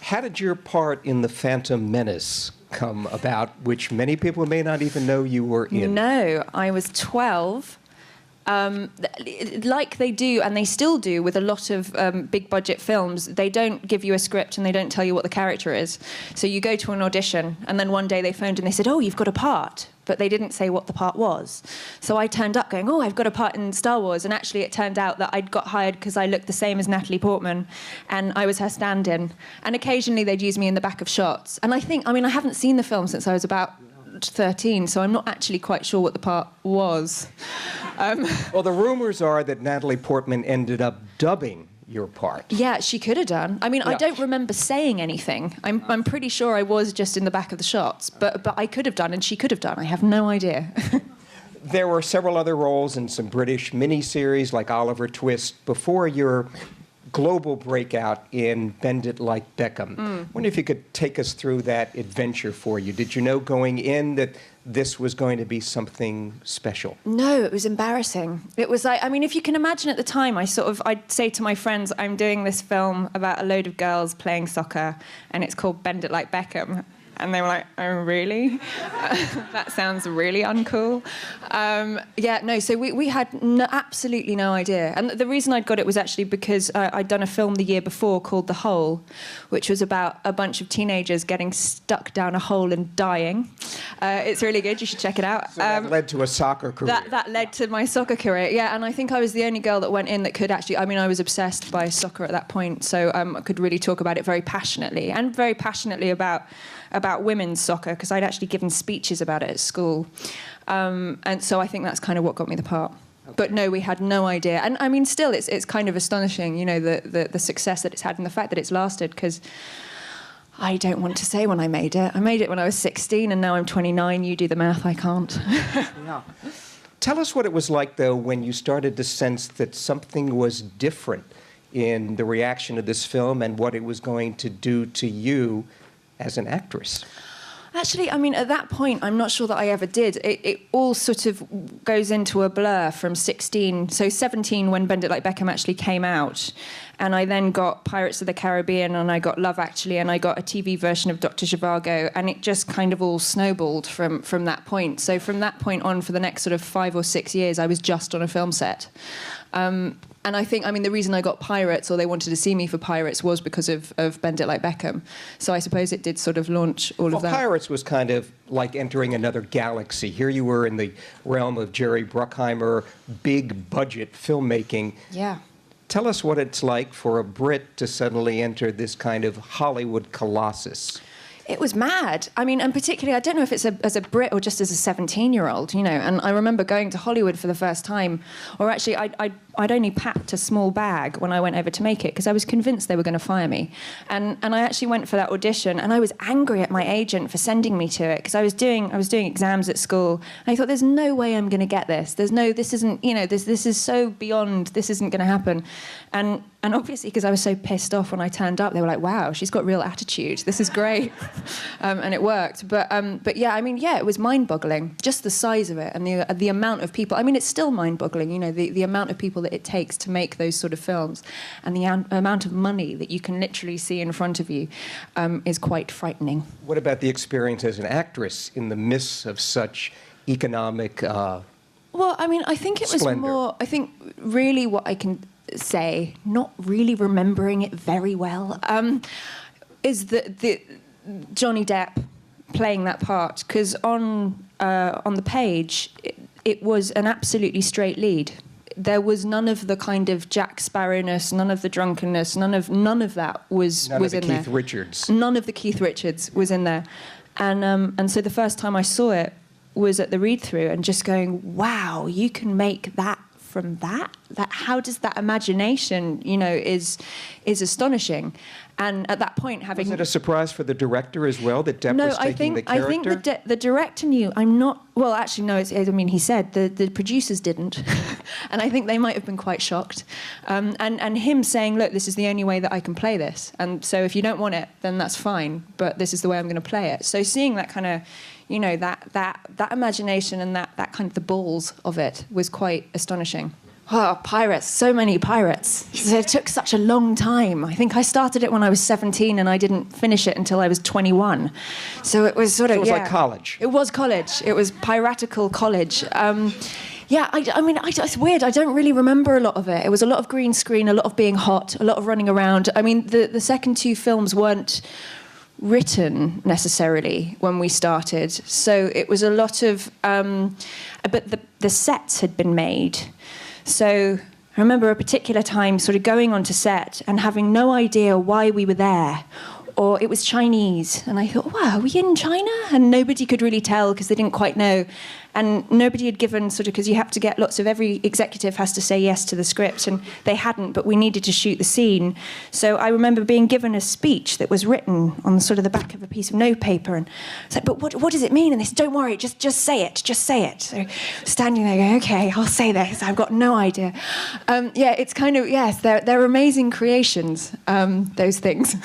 How did your part in the Phantom Menace come about, which many people may not even know you were in? No, I was 12. Like they do, and they still do with a lot of big budget films, they don't give you a script and they don't tell you what the character is. So you go to an audition, and then one day they phoned and they said, oh, you've got a part. But they didn't say what the part was. So I turned up going, oh, I've got a part in Star Wars. And actually it turned out that I'd got hired because I looked the same as Natalie Portman, and I was her stand-in. And occasionally they'd use me in the back of shots. And I haven't seen the film since I was about 13, so I'm not actually quite sure what the part was. Well, the rumors are that Natalie Portman ended up dubbing your part. Yeah, she could have done. I mean, Yeah. I don't remember saying anything. I'm pretty sure I was just in the back of the shots, but I could have done, and she could have done. I have no idea. There were several other roles in some British miniseries like Oliver Twist before your global breakout in Bend It Like Beckham. I wonder if you could take us through that adventure for you. Did you know going in that this was going to be something special? No, it was embarrassing. It was like, I mean, if you can imagine at the time, I'd say to my friends, I'm doing this film about a load of girls playing soccer, and it's called Bend It Like Beckham. And they were like, oh, really? That sounds really uncool. So we had absolutely no idea. And the reason I'd got it was actually because I'd done a film the year before called The Hole, which was about a bunch of teenagers getting stuck down a hole and dying. It's really good. You should check it out. So that led to a soccer career. That led to my soccer career, yeah. And I think I was the only girl that went in that could actually... I mean, I was obsessed by soccer at that point, so I could really talk about it very passionately, and very passionately about women's soccer, because I'd actually given speeches about it at school. And so I think that's kind of what got me the part. Okay. But no, we had no idea. And I mean, still, it's kind of astonishing, you know, the success that it's had and the fact that it's lasted, because I don't want to say when I made it. I made it when I was 16, and now I'm 29. You do the math, I can't. Yeah. Tell us what it was like, though, when you started to sense that something was different in the reaction to this film and what it was going to do to you as an actress. Actually, I mean, at that point, I'm not sure that I ever did. It all sort of goes into a blur from 16. So 17, when Bend It Like Beckham actually came out. And I then got Pirates of the Caribbean, and I got Love Actually, and I got a TV version of Dr. Zhivago. And it just kind of all snowballed from that point. So from that point on, for the next sort of 5 or 6 years, I was just on a film set. And I think, I mean, the reason I got Pirates, or they wanted to see me for Pirates, was because of Bend It Like Beckham. So I suppose it did sort of launch all of that. Pirates was kind of like entering another galaxy. Here you were in the realm of Jerry Bruckheimer, big budget filmmaking. Yeah. Tell us what it's like for a Brit to suddenly enter this kind of Hollywood colossus. It was mad. I mean, and particularly, I don't know if it's as a Brit or just as a 17-year-old, you know. And I remember going to Hollywood for the first time, or actually, I'd only packed a small bag when I went over to make it, because I was convinced they were going to fire me. And I actually went for that audition, and I was angry at my agent for sending me to it, because I was doing exams at school. And I thought, there's no way I'm going to get this. This isn't, you know, this is so beyond, this isn't going to happen. And obviously, because I was so pissed off when I turned up, they were like, wow, she's got real attitude. This is great. And it worked. But yeah, I mean, yeah, it was mind-boggling. Just the size of it and the amount of people. I mean, it's still mind-boggling, you know, the amount of people that it takes to make those sort of films, and the amount of money that you can literally see in front of you is quite frightening. What about the experience as an actress in the midst of such economic Well, I mean, I think it was splendor? more... I think really what I can say, not really remembering it very well, is that Johnny Depp playing that part, because on the page it was an absolutely straight lead. There was none of the kind of Jack Sparrowness, none of the drunkenness, none of that was in there. None of the Keith Richards. None of the Keith Richards was in there, and so the first time I saw it was at the read-through, and just going, wow, you can make that from that how does that imagination, you know, is astonishing. And at that point, having... Was it a surprise for the director as well, that Depp was taking the character? I think the director knew. I'm not... Well, actually, no, I mean, he said the producers didn't. And I think they might have been quite shocked. And him saying, look, this is the only way that I can play this. And so if you don't want it, then that's fine. But this is the way I'm going to play it. So seeing that kind of, you know, that imagination and that kind of the balls of it was quite astonishing. Oh, pirates, so many pirates. It took such a long time. I think I started it when I was 17 and I didn't finish it until I was 21. So it was sort of, So it was like college. It was college. It was piratical college. Yeah, I mean, it's weird. I don't really remember a lot of it. It was a lot of green screen, a lot of being hot, a lot of running around. I mean, the second two films weren't written necessarily when we started. So it was a lot of... but the sets had been made. So I remember a particular time sort of going onto set and having no idea why we were there. Or it was Chinese. And I thought, wow, are we in China? And nobody could really tell because they didn't quite know. And nobody had given sort of, because you have to get every executive has to say yes to the script. And they hadn't, but we needed to shoot the scene. So I remember being given a speech that was written on sort of the back of a piece of notepaper. And I was like, but what does it mean? And they said, don't worry, just say it, just say it. So standing there going, okay, I'll say this. I've got no idea. Yeah, it's kind of, yes, they're amazing creations, those things.